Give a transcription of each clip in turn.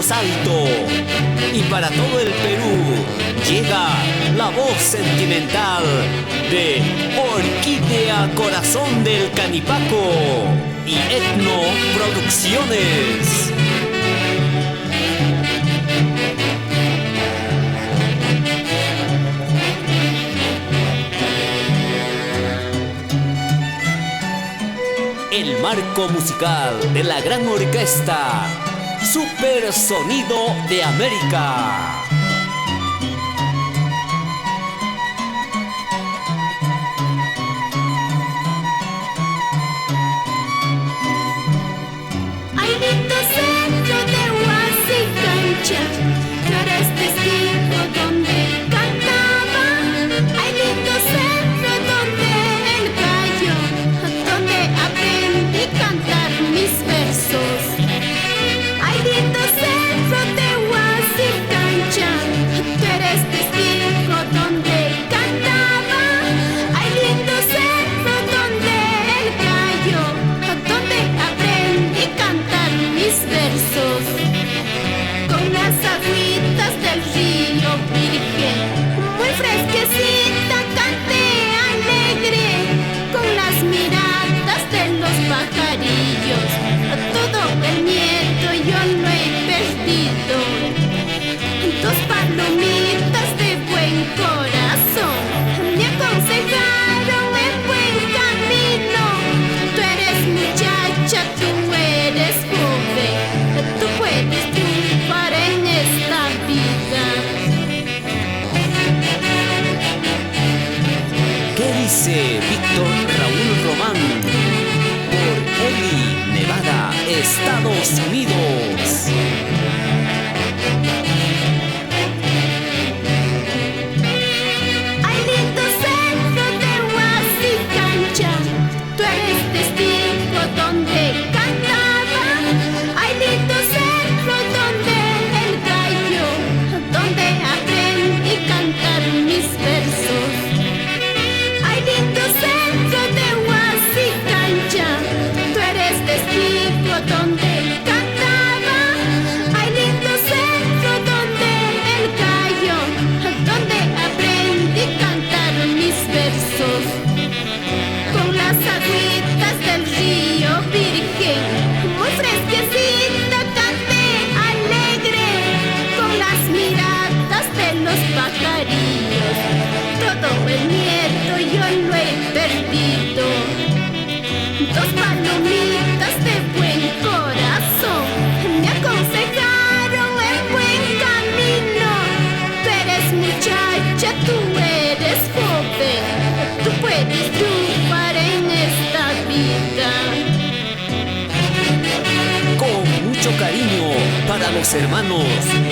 Salto. Y para todo el Perú llega la voz sentimental de Orquídea Corazón del Canipaco y Etno Producciones. El marco musical de la gran orquesta Super Sonido de América. Ay, lindo centro de Huasicancha, tú eres testigo donde cantaba. Ay, lindo centro donde el gallo, donde aprendí a cantar mis versos. Ay, lindo centro de Huasicancha, tú eres testigo donde cantaba. Ay, lindo centro donde el gallo, donde aprendí a cantar mis versos. Con las agüitas del río Virgen, muy fresquecita canté alegre. Con las miradas de los pajarillos, todo el miedo yo lo he perdido. Dos palomitas de buen corazón me aconsejaron el buen camino. Tú eres muchacha, tú eres joven, tú puedes triunfar en esta vida. ¿Qué dice Víctor Raúl Román? Por Eli, Nevada, Estados Unidos. Ay, lindo centro de Huasicancha, tú eres testigo donde cantaba. Ay, lindo centro donde el gallo, donde aprendí a cantar mis versos. Ay, lindo centro de Huasicancha, tú eres testigo donde cantaba. Ay, lindo centro donde el gallo, donde aprendí a cantar mis versos. Con las agüitas del río Virgen, muy fresquecita canté alegre. Con las miradas de los pajarillos, todo el miedo yo lo he perdido. Dos palomitas de buen corazón me aconsejaron el buen camino. Tú eres muchacha, tú eres joven, tú puedes triunfar en esta vida. Con mucho cariño para los hermanos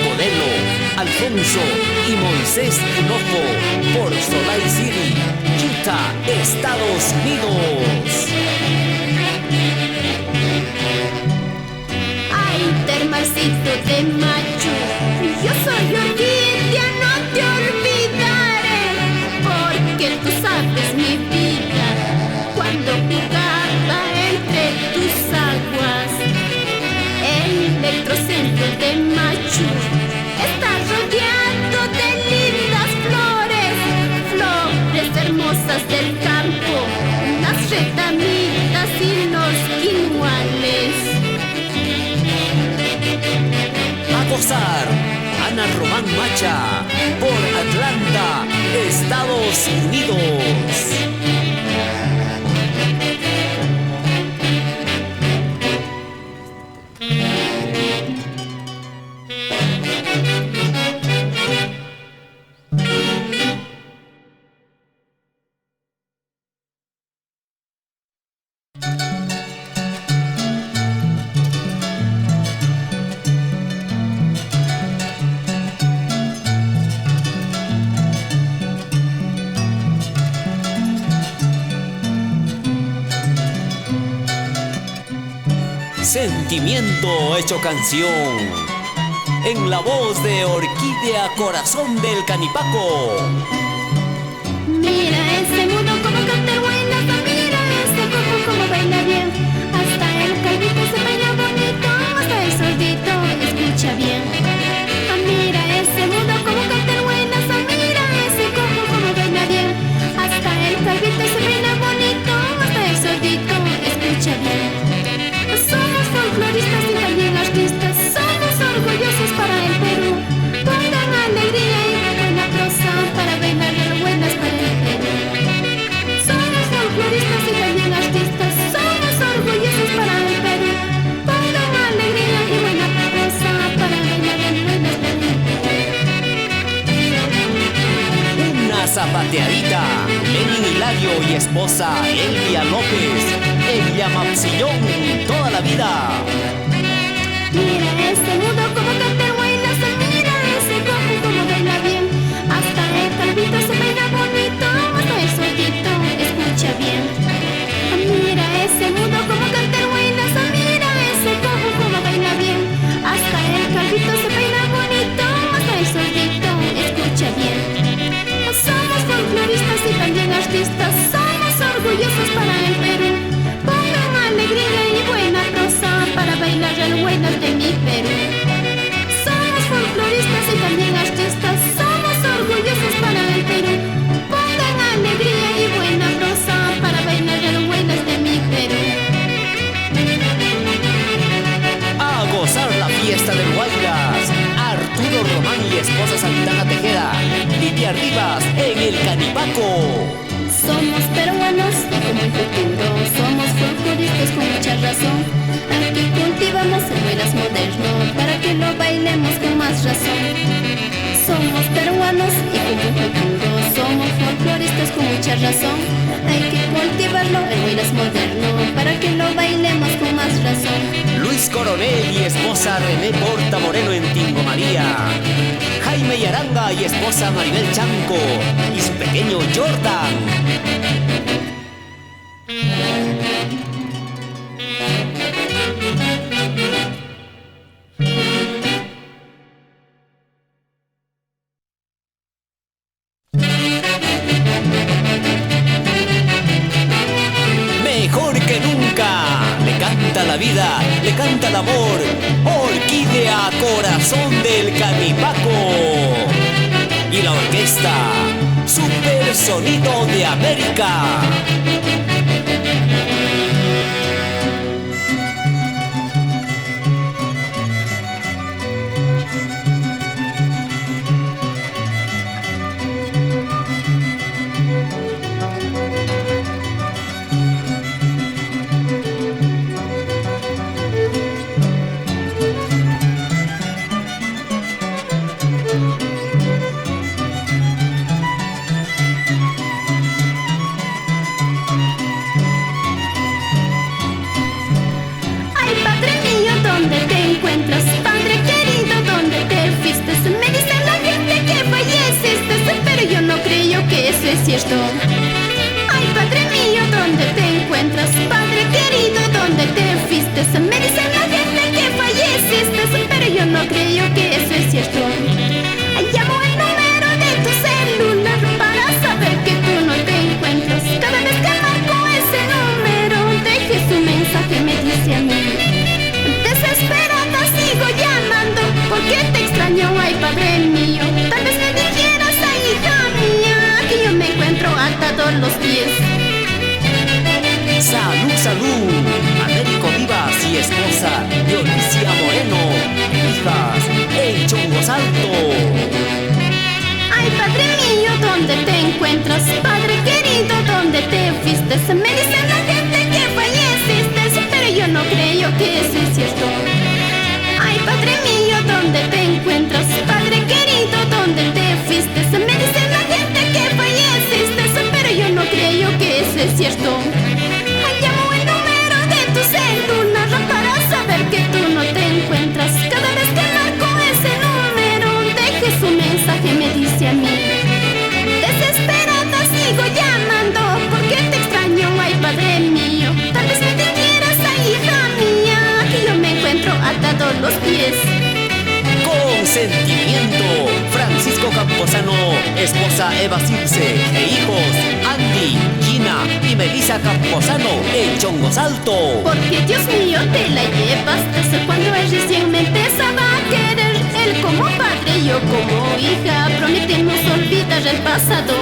Godelo, Alfonso y Moisés Hinojo por Solay City, Utah, Estados Unidos. Ay, termarcito de macho, yo soy orquídea, no te olvidaré, porque tú sabes mi vida cuando jugaba entre tus aguas. El electrocentro de macho está rodeado de lindas flores, flores hermosas del campo, las retamitas y los quinoales. A gozar, Ana Román Macha, por Atlanta, Estados Unidos. Sentimiento hecho canción, en la voz de Orquídea Corazón del Canipaco. Mira ese mundo como canta el buen hasta mira ese coco como baila bien. Hasta el calvito se baila bonito, hasta el sordito escucha bien. Zapateadita, Lenin Hilario y esposa Elvia López, ella Mapsillón, toda la vida. Mira ese mudo como canta el buenazo, mira ese cojo como baila bien. Hasta el calvito se baila bonito, hasta el solito escucha bien. Mira ese mudo como canta el buenazo, mira ese cojo como baila bien. Hasta el calvito se baila bonito, hasta el solito escucha bien. Somos folcloristas y también artistas, somos orgullosos para el Perú. Pongan alegría y buena prosa para bailar el buenas de mi Perú. Somos folcloristas y también artistas, somos orgullosos para el Perú. Pongan alegría y buena prosa para bailar el buenas de mi Perú. A gozar la fiesta del Guayras, Arturo Román y esposa Santana Tejeda, Lidia Rivas en el Canipaco. Somos peruanos y como el futuro, somos folcloristas con mucha razón. Aquí cultivamos el buenas moderno para que lo bailemos con más razón. Somos peruanos y como el futuro, somos folcloristas con mucha razón. Hay que cultivarlo el buenas moderno para que lo bailemos con más razón. Luis Coronel y esposa René Porta Moreno en Tingo María, Jaime Yaranga y esposa Maribel Chanco y su pequeño Jordan. Mejor que nunca, le canta la vida, le canta el amor, Orquídea Corazón del Canipaco. Y la orquesta, Super Sonido de América. Es cierto. Ay, padre mío, ¿dónde te encuentras? Padre querido, ¿dónde te fuiste? Me dicen la gente que falleciste, pero yo no creo que eso es cierto. Llamo el número de tu celular para saber que tú no te encuentras. Cada vez que marco ese número, dejes un mensaje, me dice a mí. Desesperada sigo llamando, porque te extraño, ay, padre mío. Tal vez me dijeras, ay, hija mía, que yo me encuentro atado los pies. Salud, salud, Américo Vivas y esposa Dionisia Moreno, hijas en Chongos Alto. Ay, padre mío, ¿dónde te encuentras? Padre querido, ¿dónde te fuiste? Me dicen la gente que falleciste, pero yo no creo que eso es cierto. Ay, padre mío, ¿dónde te encuentras? Padre querido, ¿dónde te fuiste? Me dicen la gente que falleciste, pero yo no creo que eso es cierto. Llamo el número de tu celular para saber que tú no te encuentras. Cada vez que marco ese número, dejes un mensaje, me dice a mí. Desesperada sigo llamando, porque te extraño, ay, padre mío. Tal vez me dijeras, ay, hija mía, que yo me encuentro atado los pies. Con sentimiento, Francisco Camposano, esposa Eva Circe e hijos Andy, Gina y Melissa Camposano en Chongos Alto. Porque Dios mío te la llevaste cuando él recién me empezaba a querer. Él como padre, yo como hija, prometimos olvidar el pasado.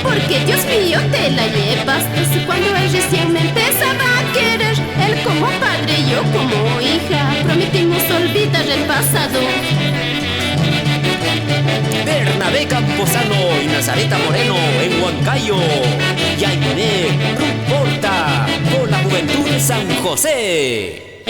Porque Dios mío te la llevaste cuando él recién me empezaba a querer. Él como padre, yo como hija, prometimos olvidar el pasado. Bernabé Camposano y Nazareta Moreno en Huancayo. Yainé Ruth Porta por la Juventud de San José.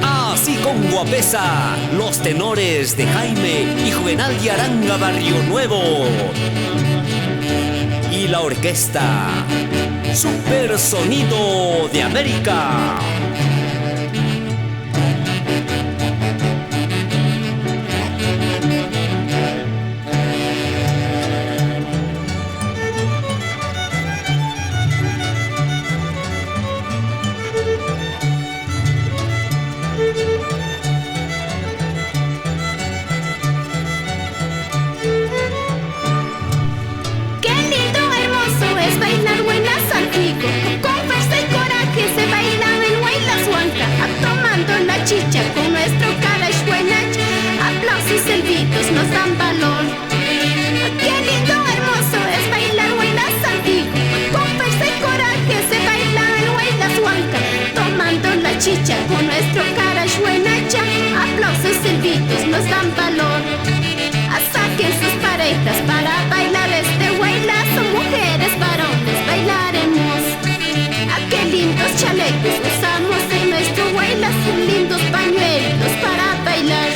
Así con guapesa, los tenores de Jaime y Juvenal de Aranga Barrio Nuevo. Y la orquesta Super Sonido de América. Chicha con nuestro Karash Buenach, aplausos y silbitos nos dan valor. Qué lindo, hermoso es bailar huaylas antiguo, con fuerza y coraje se baila el huaylas huanca, tomando la chicha con nuestro Karash Buenach, aplausos y silbitos nos dan valor. Saquen sus parejas para bailar este huaylas, son mujeres, varones, bailaremos. Qué lindos chalecos usamos en nuestro huaylas, son lindos pañuelos para bailar.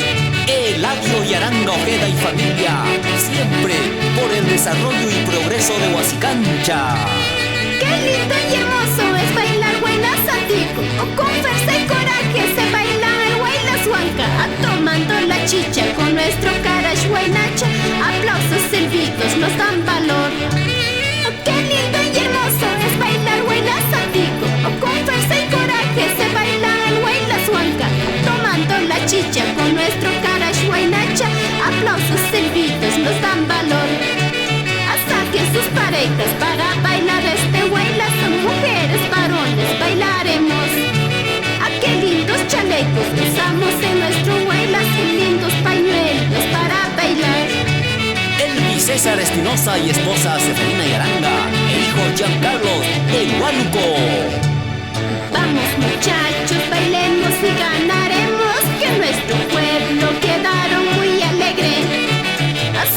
Eladio y Aranga Ojeda y familia, siempre por el desarrollo y progreso de Huasicancha. Qué lindo y hermoso es bailar huaylas antiguo, con fuerza y coraje se baila el huaylas huanca, tomando la chicha con nuestro Karash Huaynacha, aplausos silbitos nos dan valor. Qué lindo y hermoso es bailar huaylas antiguo, con fuerza y coraje se baila el huaylas huanca, tomando la chicha con nuestro Karash Huaynacha, aplausos silbitos nos dan valor. Saquen sus parejas para bailar este huaylas, son mujeres, varones, bailaremos. Qué lindos chalecos usamos en nuestro huaylas, son lindos pañuelos para bailar. Elvis César Espinosa y esposa Seferina y Aranga, e hijo Giancarlos de Huánuco. Vamos muchachos, bailemos y ganaremos, que nuestro pueblo quedaron muy alegre.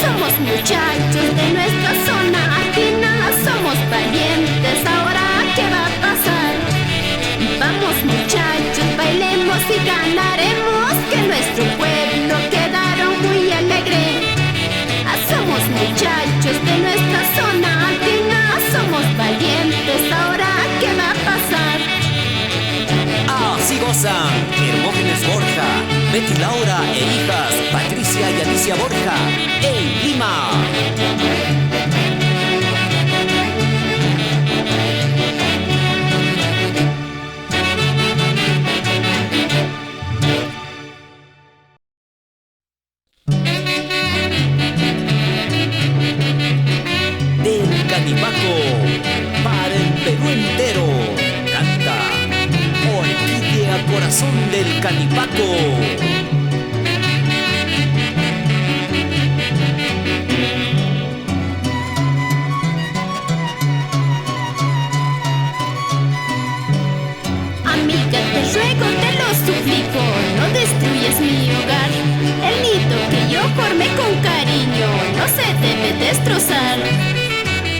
Somos muchachos de nuestra zona andina, somos valientes, ahora ¿qué va a pasar? Vamos muchachos, bailemos y ganaremos, que nuestro pueblo quedaron muy alegre. Somos muchachos de nuestra zona andina, somos valientes, ahora ¿qué va a pasar? Así gozan Hermógenes Borja, Betty Laura e hijas Patricia y Alicia Borja en Lima. Del Canipaco para el Perú entero canta Orquídea Corazón del Canipaco. Amiga, te ruego, te lo suplico, no destruyas mi hogar. El nido que yo formé con cariño no se debe destrozar.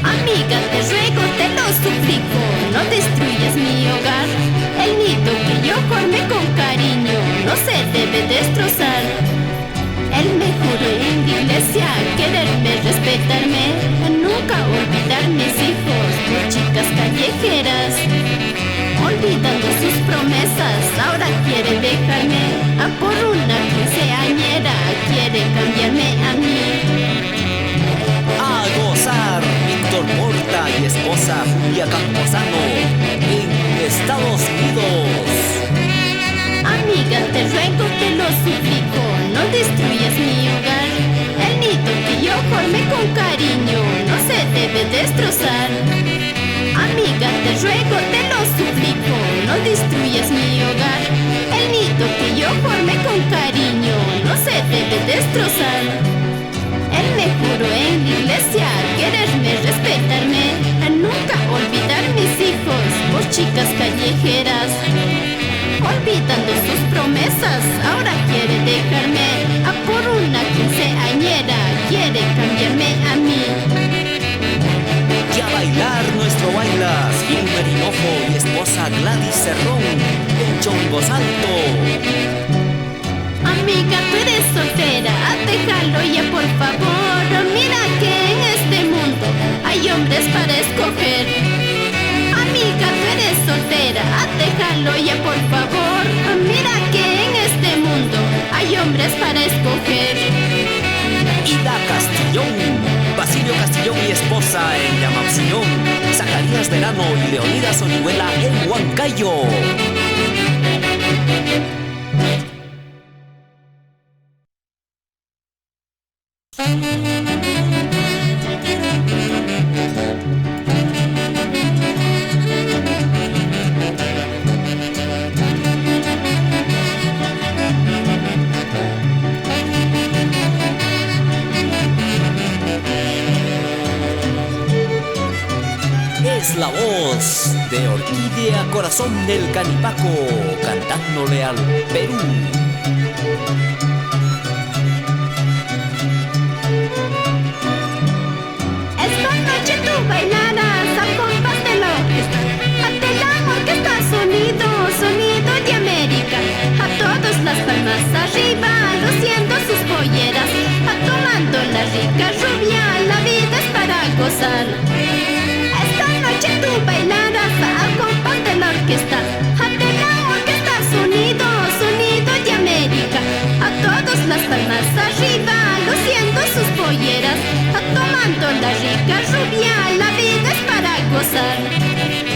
Amiga, te ruego, te lo suplico, no destruyas mi hogar. El nido que yo formé con cariño no se debe destrozar. Él me juró en la iglesia quererme, respetarme, nunca olvidar mis hijos por chicas callejeras. Olvidando sus promesas, ahora quiere dejarme, por una quinceañera quiere cambiarme a mí. A gozar Víctor Porta y esposa Julia Camposano en Estados Unidos. Amiga, te ruego, te lo suplico, no destruyas mi hogar. El nido que yo formé con cariño no se debe destrozar. Amiga, te ruego, te lo suplico, no destruyas mi hogar. El nido que yo formé con cariño no se debe destrozar. Él me juró en la iglesia quererme, respetarme, a nunca olvidar mis hijos por chicas callejeras. esposa Gladys Cerrón, en Chongos Alto. Amiga, tú eres soltera, déjalo ya por favor. Mira que en este mundo hay hombres para escoger. Amiga, tú eres soltera, déjalo ya por favor. Mira que en este mundo hay hombres para escoger. Ida Castillón, Basilio Castillón y esposa en Yamapsillón, Zacarías Verano y Leonidas Orihuela en Huancayo. Es la voz de Orquídea Corazón del Canipaco, cantándole al Perú. Esta noche tú bailarás al compás de la orquesta. Ante la orquesta sonido, sonido de América. A todos las palmas arriba, luciendo sus polleras. A tomando la rica rubia, la vida es para gozar. Esta noche tú bailarás al compás de la orquesta. Ante la orquesta sonido, sonido de América. A todos las palmas arriba, luciendo sus polleras. A tomando la rica rubia, la vida es para gozar.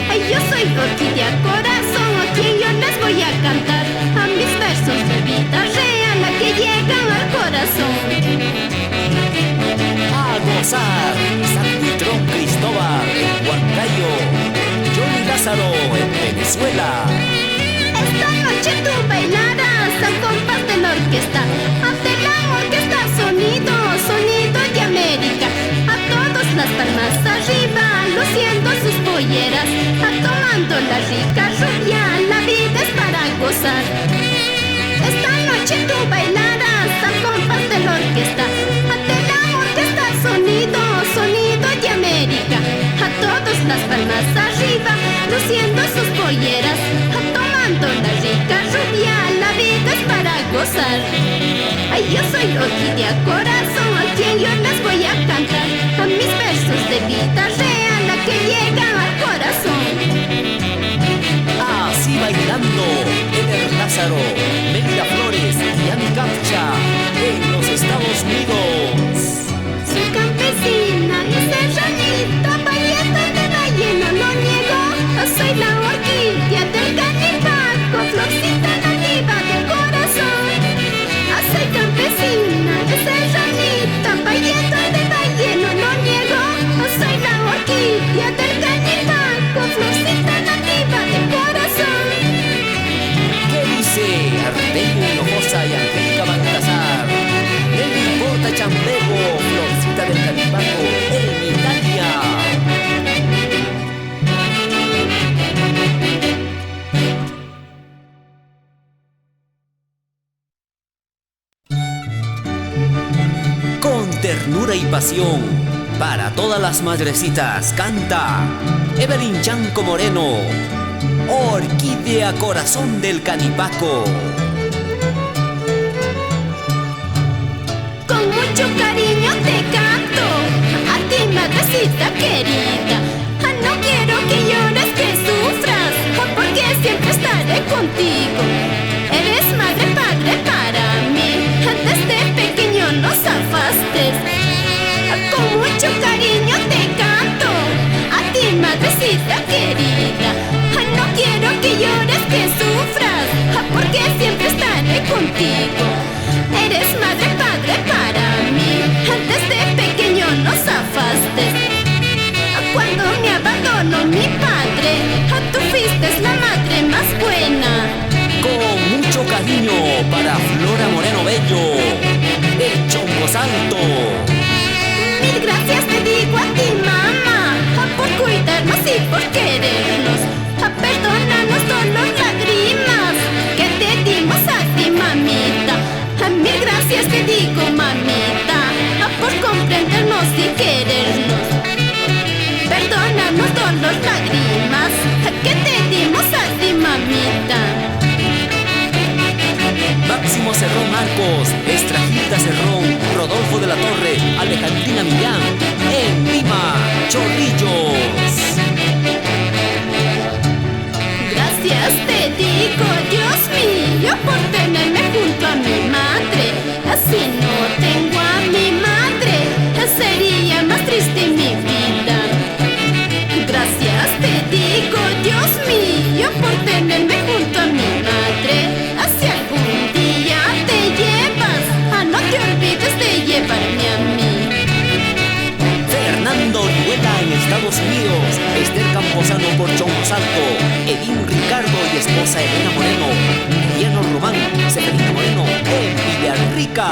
Ay, yo soy Orquídea Corazón, a quien yo les voy a cantar. A mis versos de vida real, a que llegan al corazón. A gozar, San Buitrón Cristóbal en Huancayo, Johnny Lázaro en Venezuela. Esta noche tú bailarás al compás de la orquesta. Ante la orquesta sonido, sonido de América. A todos las palmas arriba, luciendo sus polleras. A tomando la rica rubia, la vida es para gozar. Esta noche tú bailarás al compás de la orquesta. Ante la orquesta sonido, sonido de América. A todos las palmas arriba, luciendo sus polleras. A tomando la rica rubia, la vida es para gozar. Ay, yo soy Orquídea Corazón, a quien yo les voy a cantar. A mis versos de vida real, a que llegan al corazón. Así bailando, Eder Lázaro, Melida Flores y Annie Capcha en los Estados Unidos. Soy campesina y serranita, pariente de relleno, no niego. Soy la orquídea del Canipaco, florcita nativa del corazón. Soy campesina y serranita, pariente de relleno, no niego. Soy la orquídea del Canipaco, florcita nativa del corazón. ¿Qué dice Artemio Hinojosa y Angélica Baltasar? No importa Chambeco, florcita del Canipaco en Italia. Con ternura y pasión, para todas las madrecitas, canta Evelyn Chanco Moreno, Orquídea Corazón del Canipaco. Con mucho cariño te canto, a ti madrecita querida. No quiero que llores, que sufras, porque siempre estaré contigo. Eres madre, padre para mí, desde pequeño nos zafaste. Con mucho cariño te canto, a ti madrecita querida. No quiero que llores, que sufras, porque siempre estaré contigo. Eres madre, padre para mí, desde pequeño nos zafaste. Cuando me abandonó mi padre, tú fuiste la madre más buena. Con mucho cariño para Flora Moreno Bello, de Chongos Alto. Mil gracias te digo a ti, mamá, por cuidarnos y por querernos. Perdónanos dolor, lágrimas que te dimos a ti, mamita. Mil gracias te digo, mamita, por comprendernos y querernos. Perdónanos dolor, lágrimas que te dimos Cerrón Marcos, Estragilda Cerrón, Rodolfo de la Torre, Alejandrina Millán. En Lima, Chorrillos. Gracias te digo, Dios mío, por tenerme junto a mi madre. Si no tengo a mi madre, sería más triste mi vida. Gracias te digo, Dios mío, por tenerme junto a mi madre. Si algún día te llevas, no te olvides de llevarme a mí. Fernando Orihuela en Estados Unidos, Esther Camposano por Chongosalto, Edín Ricardo y esposa Elena Moreno, Emiliano Román, Severino Moreno en Villarrica.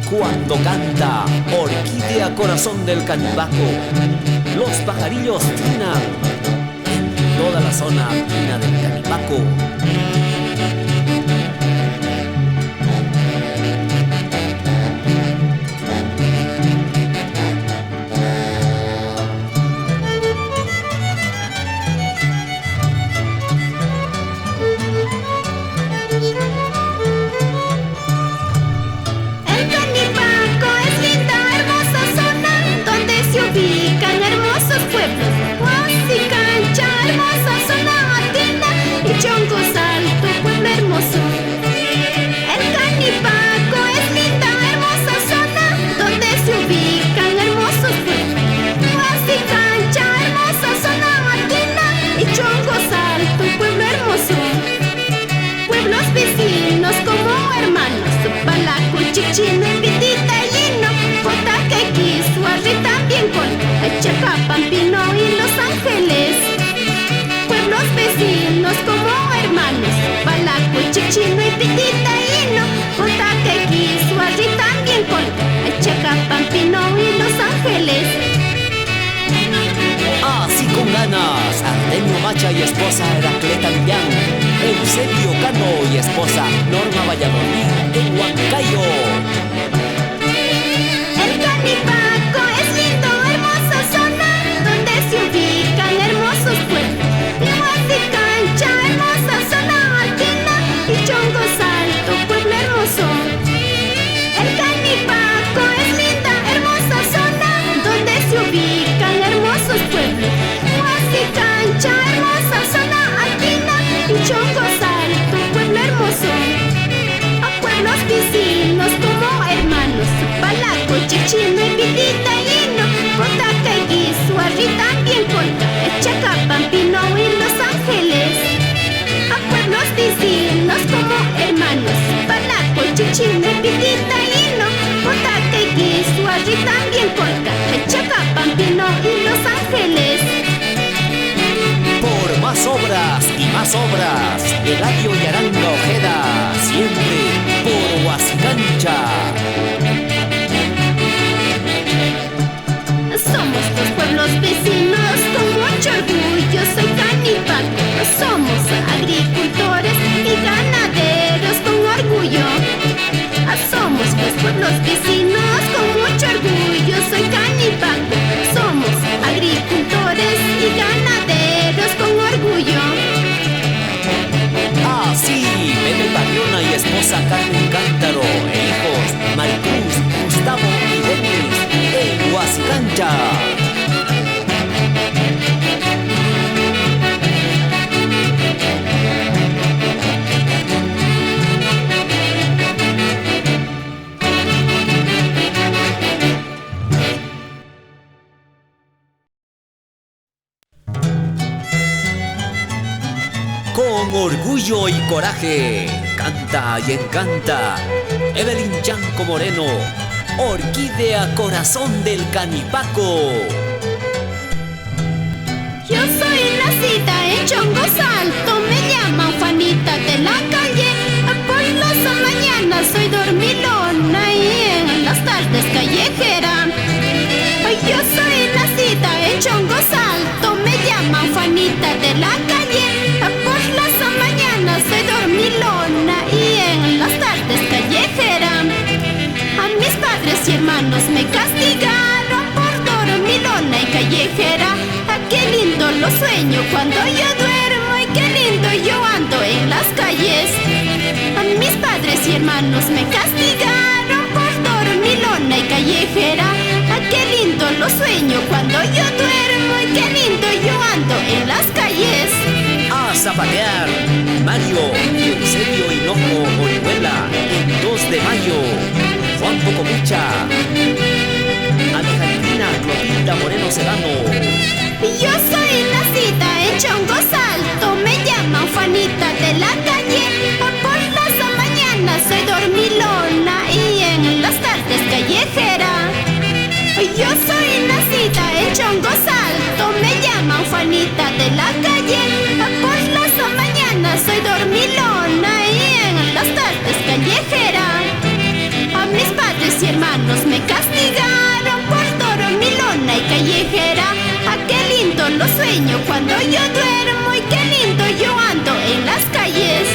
Cuando canta Orquídea Corazón del Canibaco, los pajarillos trinan en toda la zona andina del Canibaco. Chino, Pitita, Lleno, Potaquequi, Suarri también con Chacapampino y Los Ángeles. Pueblos vecinos como hermanos, Balaco, Chichino y Pitita, Lleno, Potaquequi, Suarri también con Chacapampino y Los Ángeles. Así con ganas, Artemio Macha y esposa Heracleta Millán, Eusebio Cano y esposa Norma Valladolid en Huancayo. El Canibaco es lindo, hermosa zona donde se ubican hermosos pueblos. Huasicancha, hermosa zona andina y Chongosalto, pueblo hermoso. El Canibaco es linda, hermosa zona donde se ubican hermosos pueblos. Huasicancha, hermosa zona andina y Chongosalto, pueblo hermoso. A pueblos vecinos como hermanos, Balaco, Chichino y Pitita, Lleno, Potaquequi, Suarri también Colca, Chacapampino y Los Ángeles. A pueblos vecinos como hermanos, Balaco, Chichino y Pitita, Lleno, Potaquequi, Suarri también Colca, Chacapampino y Los Ángeles. Por más obras y más obras, Eladio y Aranda Ojeda, siempre por Huasicancha. Somos dos pueblos vecinos con mucho orgullo, soy Canibaco. Somos agricultores y ganaderos con orgullo. Somos dos pueblos vecinos con mucho orgullo, soy Canibaco. Somos agricultores y ganaderos con orgullo. Así, Pepe Barriona y esposa Carmen Cántaro e hijos Maricruz, Gustavo y Denis en Huasicancha. Con orgullo y coraje, canta y encanta Evelyn Chanco Moreno, Orquídea Corazón del Canibaco. Yo soy nacida en Chongosalto, me llaman Juanita de la calle. Por las mañanas soy dormilona y en las tardes callejera. Yo soy nacida en Chongosalto, me llaman Juanita de la calle. Por las mañanas soy dormilona y en las tardes callejera. A mis padres y hermanos me castigan y hermanos me castigaron por dormilona y callejera. Ah, qué lindo lo sueño cuando yo duermo y qué lindo yo ando en las calles. A zapatear, Mario y Eusebio Hinojo Orihuela en 2 de mayo. Juan Pocomucha, Alejandrina Clotilda Moreno Sedano. Yo soy nacida en Chongos Alto, me llaman Juanita de la calle. Por las mañanas soy dormilona y en las tardes callejera. Yo soy nacida en Chongos Alto, me llaman Juanita de la calle. Por las mañanas soy dormilona y en las tardes callejera. A mis padres y hermanos me castigaron por dormilona y callejera. Ah, qué lindo lo sueño cuando yo duermo y qué lindo yo ando en las calles.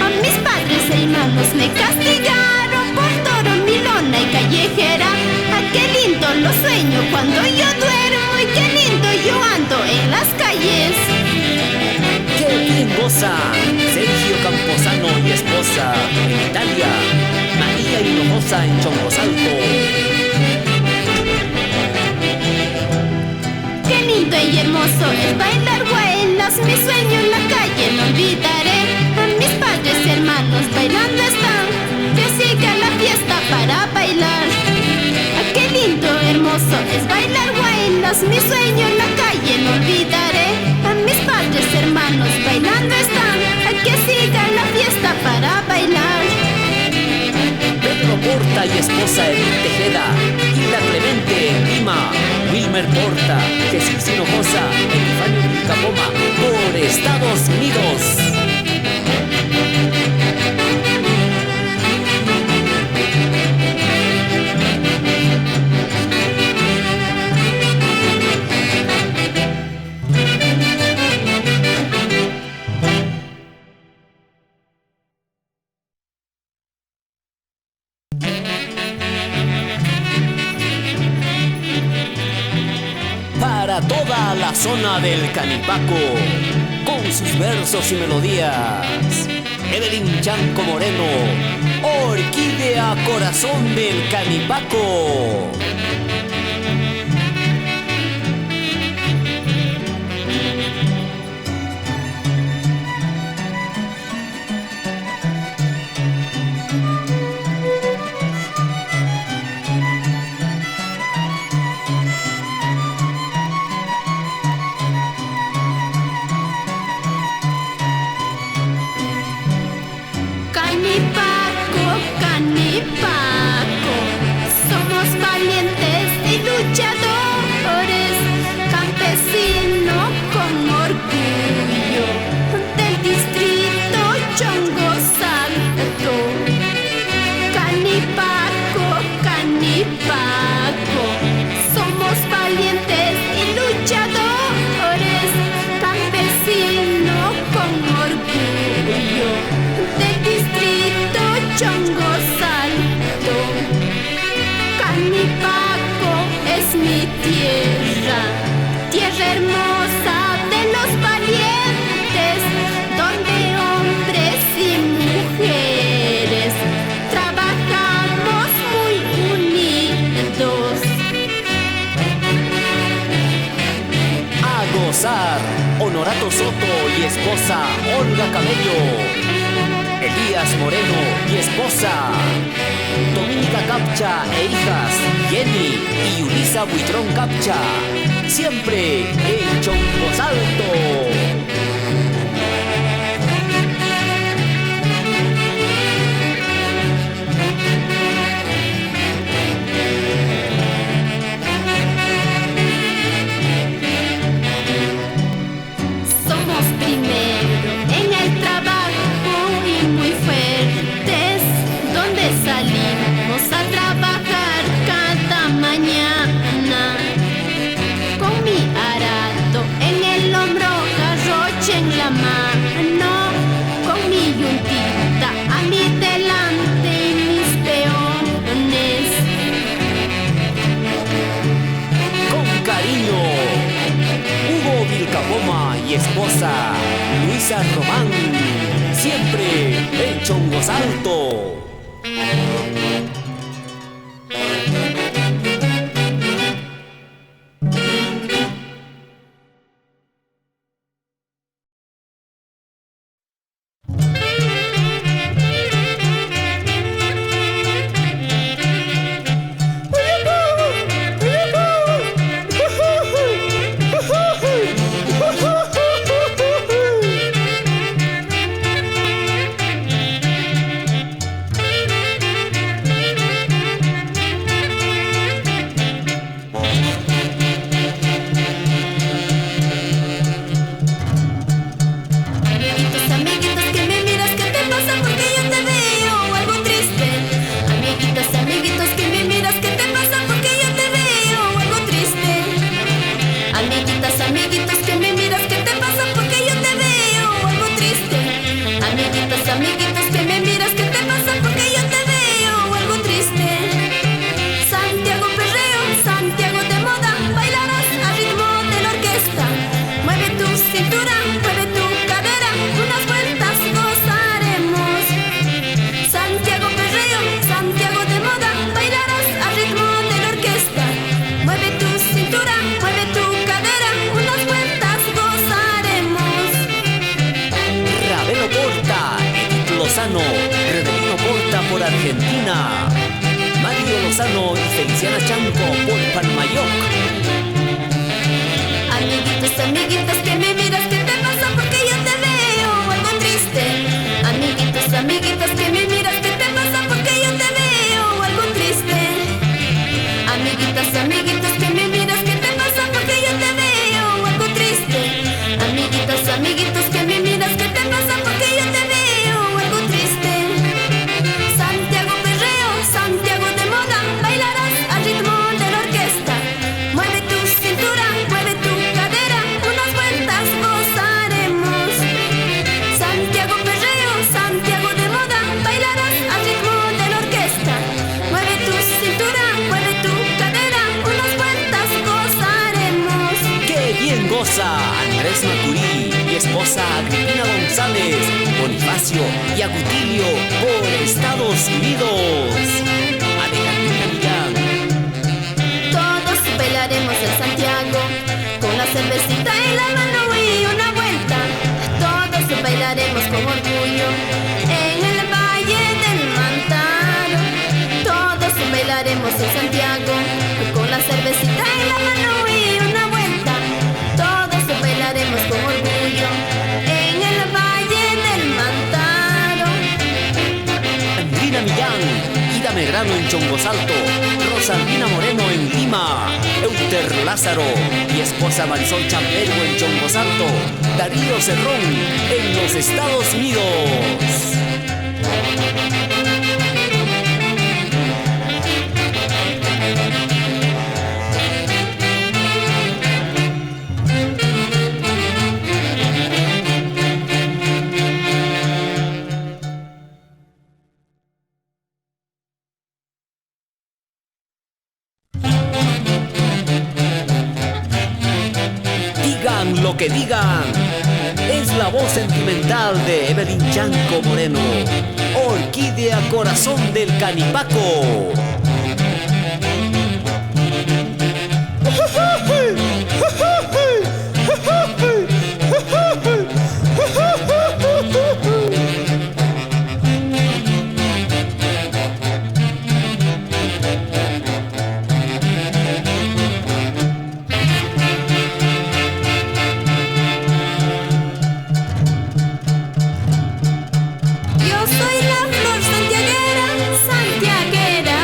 A mis padres y hermanos me castigaron por dormilona y callejera. Ah, qué lindo lo sueño cuando yo duermo y qué lindo yo ando en las calles. ¡Qué bien gozan! Sergio Camposano y esposa en Italia. María Hinojosa en Chongos Alto. Qué lindo y hermoso es bailar buenas, mi sueño en la calle no olvidaré. A mis padres y hermanos bailando están, que siga la fiesta para bailar. Ah, qué lindo, hermoso es bailar buenas, mi sueño en la calle no olvidaré. A mis padres y hermanos bailando están, que siga la fiesta para bailar. Pedro Porta y esposa Edith Tejeda. Hilda Clemente, Lima. Wilmer Porta, Jesús Hinojosa, Epifanio Vilcapoma, por Estados Unidos. Para toda la zona del Canipaco, con sus versos y melodías, Evelyn Chanco Moreno, Orquídea Corazón del Canipaco. Canipaco, Canipaco, somos valientes y luchadores, campesino con orgullo del distrito Chongos Alto. Canipaco, Canipaco, somos valientes y luchadores, campesino con orgullo del distrito Chongos Alto. Canipaco es mi tierra, tierra hermosa de los valientes, donde hombres y mujeres trabajamos muy unidos. A gozar, Honorato Soto y esposa Olga Cabello. Elías Moreno y esposa Dominica Capcha e hijas Jenny y Ulisa Buitrón Capcha, siempre en Chongos Alto. Somos primero en el trabajo y muy fuertes, donde salimos a trabajar cada mañana. Con mi arado en el hombro, garroche en la mano, con mi yuntita a mi delante y mis peones. Con cariño, Hugo Vilcapoma y esposa Luisa Román, siempre en Chongos Alto. Redelino Porta por Argentina, Mario Lozano y Feliciana Chanco por Palmayoc. Amiguitos, amiguitos que me miras, ¿qué te pasa? Porque yo te veo algo triste. Amiguitos, amiguitos que me miras, ¿qué te pasa? Porque yo te veo algo triste. Amiguitas, amiguitos que me miras, ¿qué te pasa? Porque yo te veo algo triste. Amiguitas, amiguitos que me miras, ¿qué te pasa? Porque yo te veo algo triste. Santiago perreo, Santiago de moda, bailarás al ritmo de la orquesta. Mueve tu cintura, mueve tu cadera, unas vueltas gozaremos. Santiago perreo, Santiago de moda, bailarás al ritmo de la orquesta. Mueve tu cintura, mueve tu cadera, unas vueltas gozaremos. ¡Qué bien goza Andrés Macurí y esposa Agripina González, Bonifacio y Agutilio por Estados Unidos! Alejandrina Millán. Todos bailaremos en Santiago con la cervecita en la mano y una vuelta. Todos bailaremos con orgullo en el Valle del Mantaro. Todos bailaremos en Santiago con la cervecita en la mano y una vuelta. Todos bailaremos con orgullo en el Valle del Mantaro. Andrina Millán, Ida Medrano en Chongos Alto, Rosalvina Moreno en Lima, Euter Lázaro y esposa Marisol Champero en Chongos Alto, Darío Cerrón en los Estados Unidos. Digan lo que digan, es la voz sentimental de Evelyn Chanco Moreno, Orquídea Corazón del Canipaco. Yo soy la flor santiaguera, santiaguera.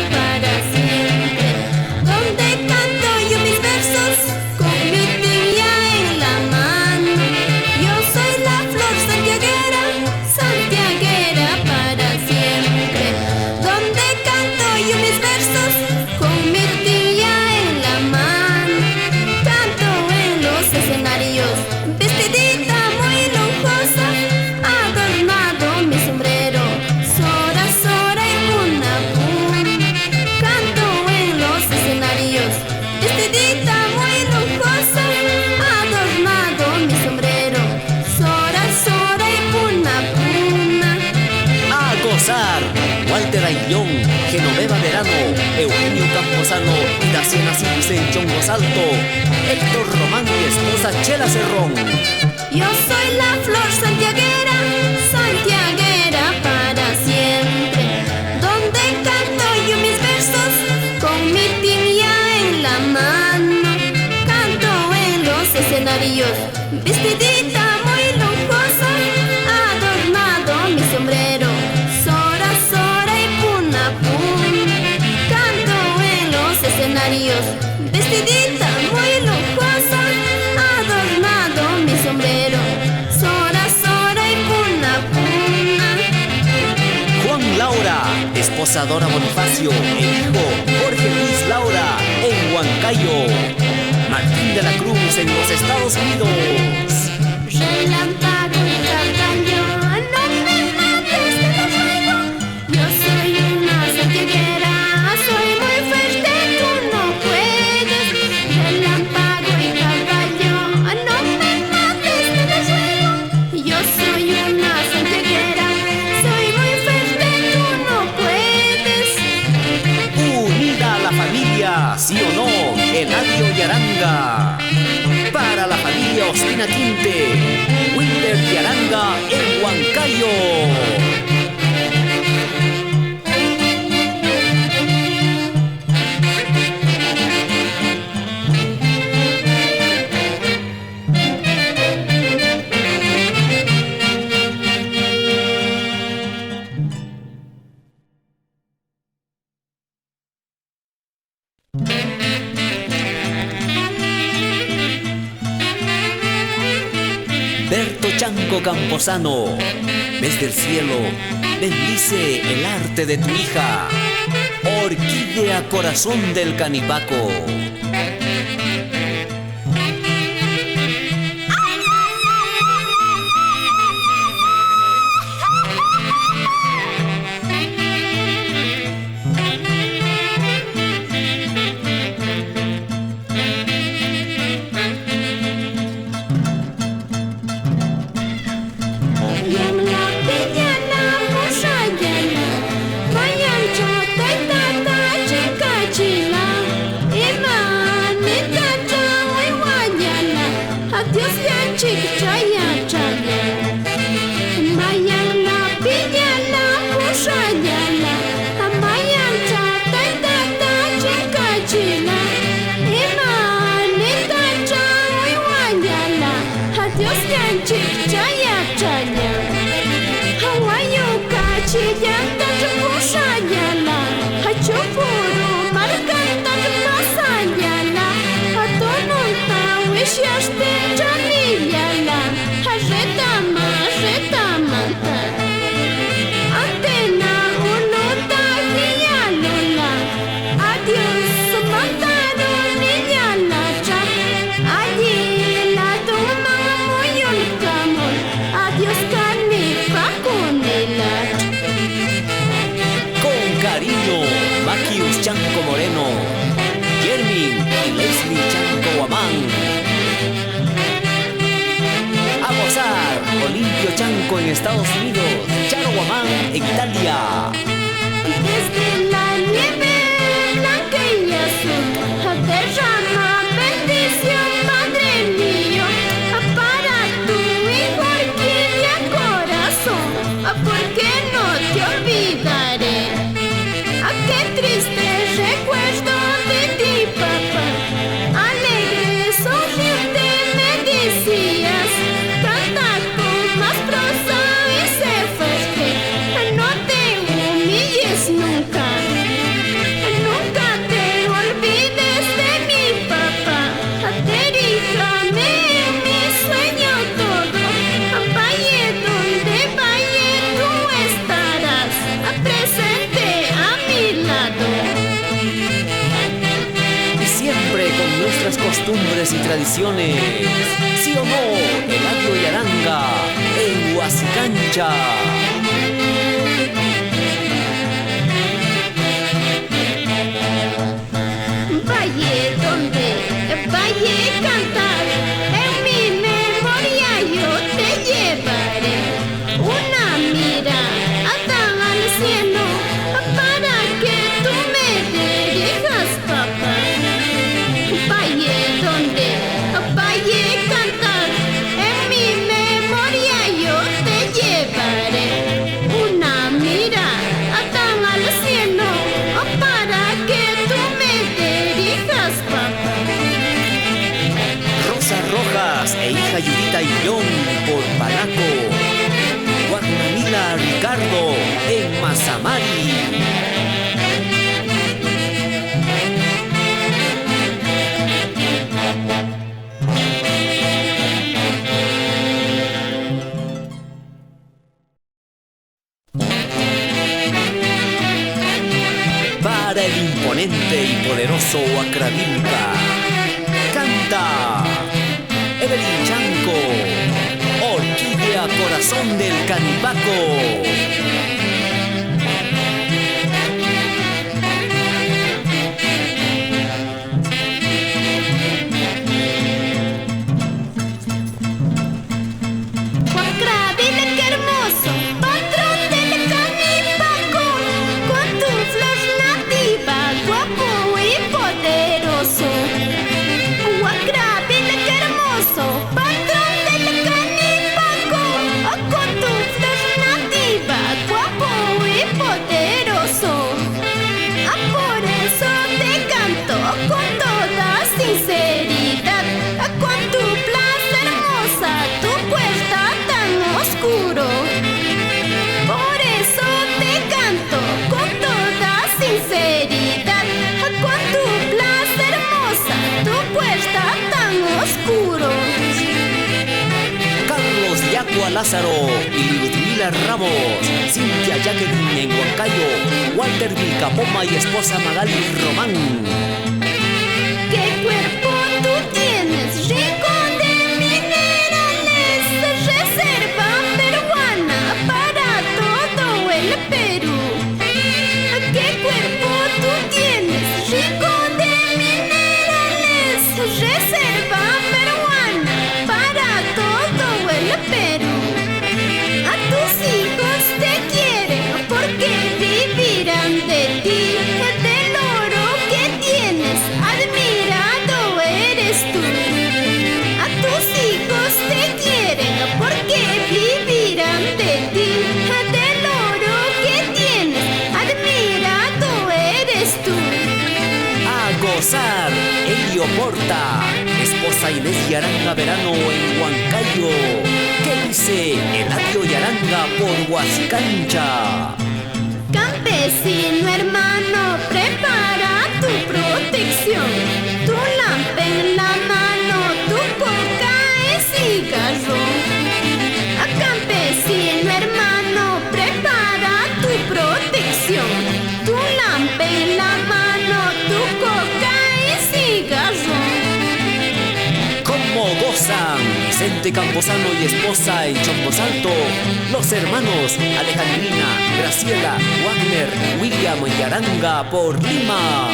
Raillón, Genoveva Verano, Eugenio Camposano y Daciana Circe en Chongos Alto, Héctor Román y esposa Chela Cerrón. Yo soy la flor santiaguera, santiaguera para siempre, donde canto yo mis versos con mi tiña en la mano. Canto en los escenarios, vestidita muy lujosa, adornado mi sombrero, Sora, Sora y Puna, Pun. Canto en los escenarios, vestidita muy lujosa, adornado mi sombrero, Sora, Sora y Puna, Puna. Juan Laura, esposa Dora Bonifacio, el hijo Jorge Luis Laura en Huancayo. Martín de la Cruz en los Estados Unidos. Relámpago y caballo, no me mates, te lo ruego. Yo soy una santiaguera, soy muy fuerte, tú no puedes. Relámpago y caballo, no me mates, te lo ruego. Yo soy una santiaguera, soy muy fuerte, tú no puedes. Unida a la familia, sí o no, Eladio y Aranga. Para la familia Ospina Quinte, Winter y Aranga en Huancayo. Berto Chanco Camposano, desde el cielo, bendice el arte de tu hija, Orquídea Corazón del Canipaco. Chanco Moreno, Jermin y Leslie Chanco Guamán. A gozar, Olimpio Chanco en Estados Unidos, Charo Guamán en Italia. Desde la nieve blanca y azul, derrama bendición, Padre mío, para tu hijo Orquídea Corazón, porque no te olvidaré. Qué triste recuerdo de ti, papá. Alegre, sonriente me decías, canta con más prosa y sé fuerte. No te humilles nunca, nunca te olvides de mi papá. Diríjame en mi sueño todo, vaya donde vaya tú estarás presente a mi lado. Y siempre con nuestras costumbres y tradiciones, sí o no, Eladio y Aranga en Huasicancha. Vaya donde vaya a cantar, en mi memoria yo te llevaré. Una mirada al cielo, Ricardo en Mazamari. Para el imponente y poderoso Acravilca, canta Evelyn Chanco, Orquídea Corazón del Canipaco. Lázaro y Ludmila Ramos, Cintia Jacqueline en Huancayo, Walter Vilcapoma y esposa Magali Román. ¿Qué cuerpo tú tienes? Rico de minerales, reserva peruana para todo el Perú. ¿Qué cuerpo tú tienes? Rico de minerales, reserva peruana para todo el Perú. De ti, del oro que tienes, admirado eres tú. A tus hijos te quieren porque vivirán de ti. Del oro que tienes, admirado eres tú. A gozar, Elio Porta, esposa Inés Yaranga Verano en Huancayo. ¿Qué dice Eladio Yaranga por Huasicancha? Campesino hermano, prepara tu protección. Tu lampa en la mano, tu coca es cigarro. Campesino hermano, prepara tu protección. Tu lampa en la mano, tu coca es cigarro. ¿Cómo gozan Vicente Camposano y esposa en Chongosalto? Los hermanos Alejandrina, Graciela, Wagner, William Yaranga por Lima.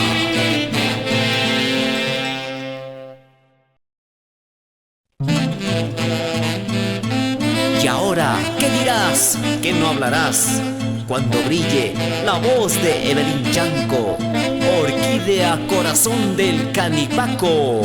Y ahora, ¿qué dirás? ¿Qué no hablarás? Cuando brille la voz de Evelyn Chanco, Orquídea Corazón del Canipaco.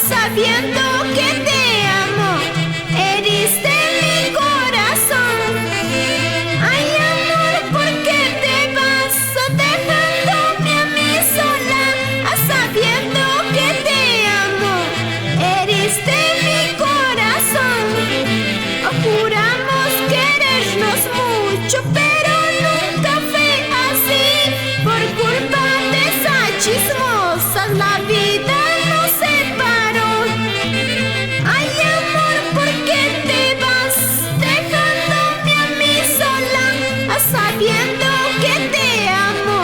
Sabiendo que te amo, heriste mi corazón. Ay, amor, ¿por qué te vas dejándome a mí sola? Sabiendo que te amo, heriste mi corazón. Juramos querernos mucho, pero nunca fue así. Por culpa de esas chismosas, la vida nos separó. Ay, amor, ¿por qué te vas dejándome a mí sola? Sabiendo que te amo,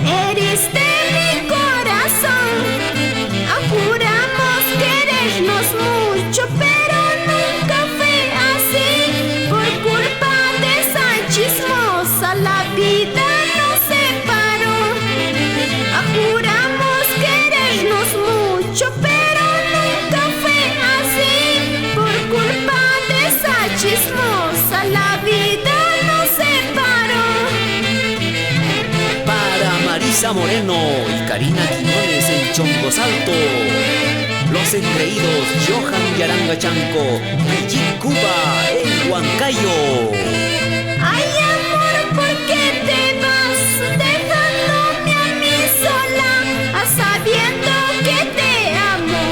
heriste mi corazón. Juramos querernos mucho, pero nunca fue así. Por culpa de esa chismosa, la vida nos separó. Juramos querernos mucho, pero nunca fue así. Por culpa de esa chismosa, la vida nos separó. Para Marisa Moreno y Karina Quiñones en Chongo Salto. Los engreídos Johan Yaranga Chanco, Brigitte Cuba en Huancayo. Ay, amor, ¿por qué te vas dejándome a mí sola? Sabiendo que te amo,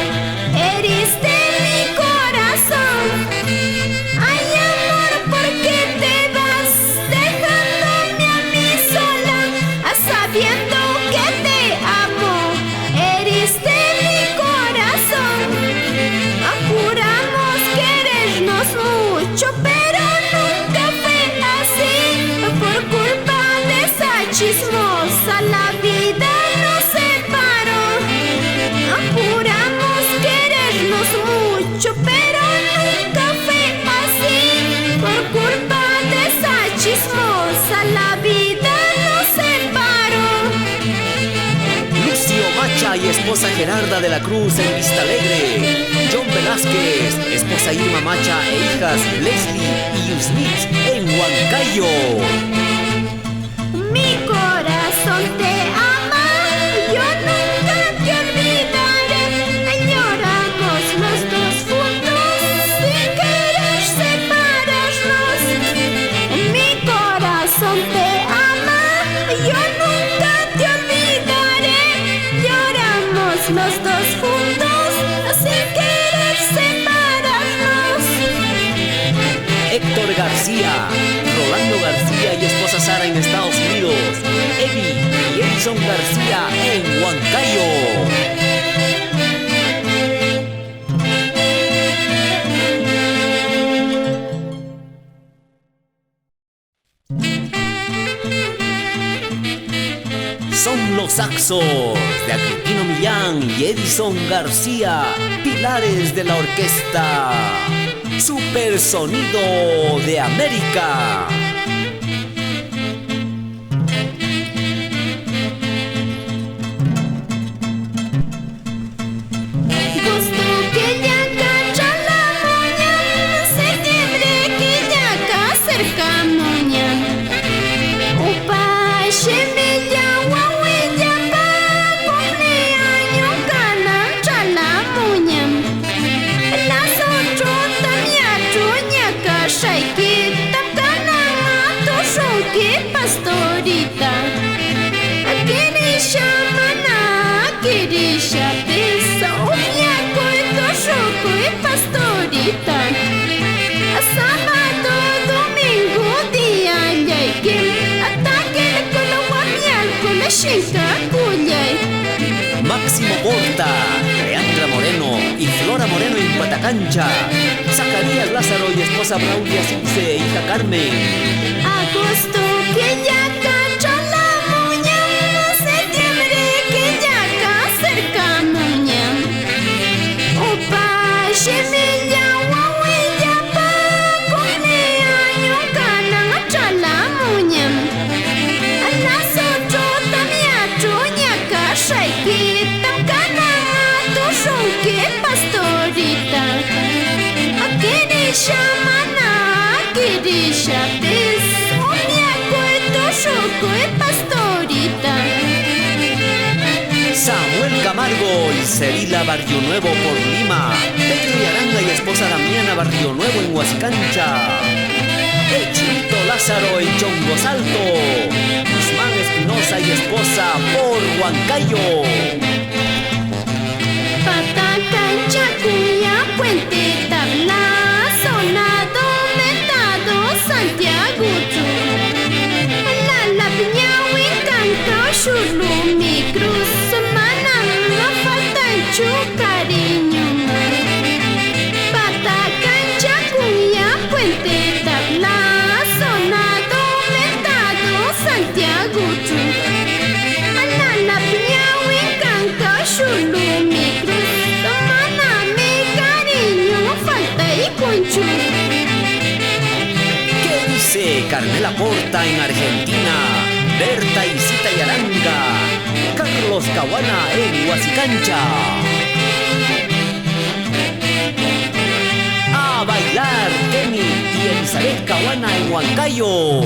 eres de mi corazón. Ay, amor, ¿por qué te vas dejándome a mí sola? Sabiendo que te amo, eres de mi corazón. Juramos querernos mucho, pero nunca fue así. Por culpa de esa chismosa la vida nos separó. Juramos querernos mucho, pero nunca fue así. Por culpa de esa chismosa la vida nos separó. Lucio Macha y esposa Gerarda de la Cruz en Vista Alegre. John Velázquez, esposa Irma Macha e hijas Leslie y Yusnich en Huancayo. Mi corazón te ama, yo nunca te olvidaré. Lloramos los dos juntos sin querer separarnos. Mi corazón te ama, yo nunca te olvidaré. Lloramos los dos juntos sin querer separarnos. Héctor García, Rolando García y esposa Sara en Estados Unidos. Evi y Edison García en Huancayo. Son los saxos de Agripino Millán y Edison García, pilares de la orquesta Super Sonido de América. Gusto que ya cacha la moña, septiembre que ya acá cerca moña. Upa, semilla, guahuilla, pa, cumpleaños, canancha la moña. Las ocho tamia chuña, cachaikita, canamato, shoki, pastorita. Kirisha mana, kirisha pesa, uña, coito, choco y pastorita. Sábado, domingo, día, yaikim, ataque con la guamial, con la chinca, cuyay. Máximo Porta, Leandra Moreno y Flora Moreno en Patacancha. Zacarías Lázaro y esposa Braulia Cince, hija Carmen. Agosto que ya cacha la moña, septiembre que ya acá cerca moña. Opa, semilla, guahuilla, pa, cumpleaños, canancha la moña. A las ocho tamia chuña, cachaikita, canamato, shoki, pastorita. Kirisha mana, kirisha pes, uña, coito, choco y pastorita. Samuel Camargo y Celila Barrio Nuevo por Lima. Pedro Yaranga y esposa Damiana Barrio Nuevo en Huasicancha. El Chinito Lázaro en Chongo Salto. Guzmán Espinosa y esposa por Huancayo. Patacancha, Cuya, Puente, Tabla, Sonado, Metado, Santiago, La Piña, Huincanca, Chulumi, Cruz, Manama, Faltancho, Cariño. Patacancha, Cuya, Puente, Tabla, Sonado, Metado, Santiago, La Piña, Huincanca, Chulumi, Cruz, Maname, Cariño, Falta y Concho. ¿Qué dice Carmela Porta en Argentina? Berta Isita Yaranga. Carlos Caguana en Huasicancha. A bailar Kenny y Elizabeth Caguana en Huancayo.